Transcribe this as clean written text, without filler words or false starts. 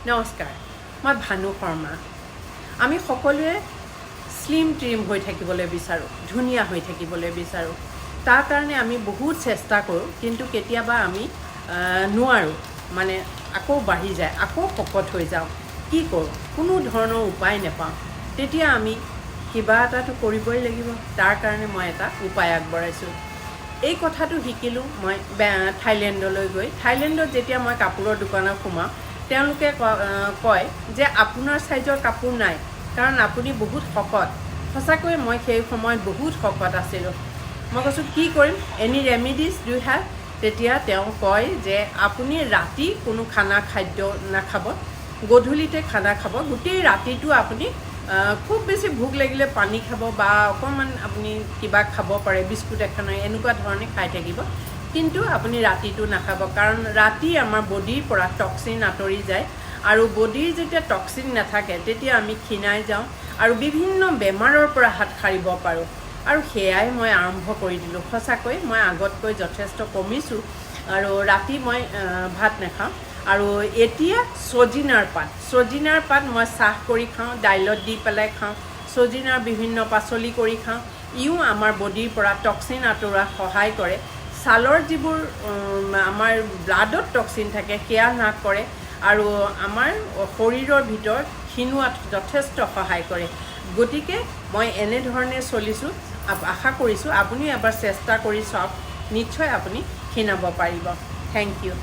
নমস্কাৰ, মই ভানু শৰ্মা। আমি সকলোৱে স্লিম ট্ৰিম হৈ থাকিবলৈ বিচাৰোঁ, ধুনীয়া হৈ থাকিবলৈ বিচাৰোঁ। তাৰ কাৰণে আমি বহুত চেষ্টা কৰোঁ, কিন্তু কেতিয়াবা আমি নোৱাৰোঁ, মানে আকৌ বাঢ়ি যায়, আকৌ শকত হৈ যাওঁ। কি কৰোঁ? কোনো ধৰণৰ উপায় নাপাওঁ। তেতিয়া আমি কিবা এটাতো কৰিবই লাগিব। তাৰ কাৰণে মই এটা উপায় আগবঢ়াইছোঁ। এই কথাটো শিকিলোঁ মই থাইলেণ্ডলৈ গৈ। থাইলেণ্ডত যেতিয়া মই কাপোৰৰ দোকানত সোমাওঁ, তেওঁলোকে কয় যে আপোনাৰ চাইজৰ কাপোৰ নাই, কাৰণ আপুনি বহুত শকত। সঁচাকৈ মই সেই সময়ত বহুত শকত আছিলোঁ। মই কৈছোঁ কি কৰিম, এনি ৰেমিডিজ ডু হেভ? তেতিয়া তেওঁ কয় যে আপুনি ৰাতি কোনো খাদ্য নাখাব, গধূলিতে খানা খাব, গোটেই ৰাতিটো আপুনি খুব বেছি ভোক লাগিলে পানী খাব বা অকণমান আপুনি কিবা খাব পাৰে, বিস্কুট এখন এনেকুৱা ধৰণে খাই থাকিব, কিন্তু আপুনি ৰাতিটো নাখাব। কাৰণ ৰাতি আমাৰ বডিৰ পৰা টক্সিন আঁতৰি যায়, আৰু বডিৰ যেতিয়া টক্সিন নাথাকে তেতিয়া আমি ক্ষীণাই যাওঁ আৰু বিভিন্ন বেমাৰৰ পৰা হাত সাৰিব পাৰোঁ। আৰু সেয়াই মই আৰম্ভ কৰি দিলোঁ। সঁচাকৈ মই আগতকৈ যথেষ্ট কমিছোঁ, আৰু ৰাতি মই ভাত নাখাওঁ। আৰু এতিয়া ছজিনাৰ পাত মই চাহ কৰি খাওঁ, দাইলত দি পেলাই খাওঁ, ছজিনাৰ বিভিন্ন পাচলি কৰি খাওঁ। ইও আমাৰ বডিৰ পৰা টক্সিন আঁতৰোৱাত সহায় কৰে। ছালৰ যিবোৰ আমাৰ ব্লাডত টক্সিন থাকে সেয়া নাশ কৰে, আৰু আমাৰ শৰীৰৰ ভিতৰত ক্ষীণোৱাত যথেষ্ট সহায় কৰে। গতিকে মই এনেধৰণে চলিছোঁ। আশা কৰিছোঁ আপুনি এবাৰ চেষ্টা কৰি চাওক, নিশ্চয় আপুনি ক্ষীণাব পাৰিব। Thank U.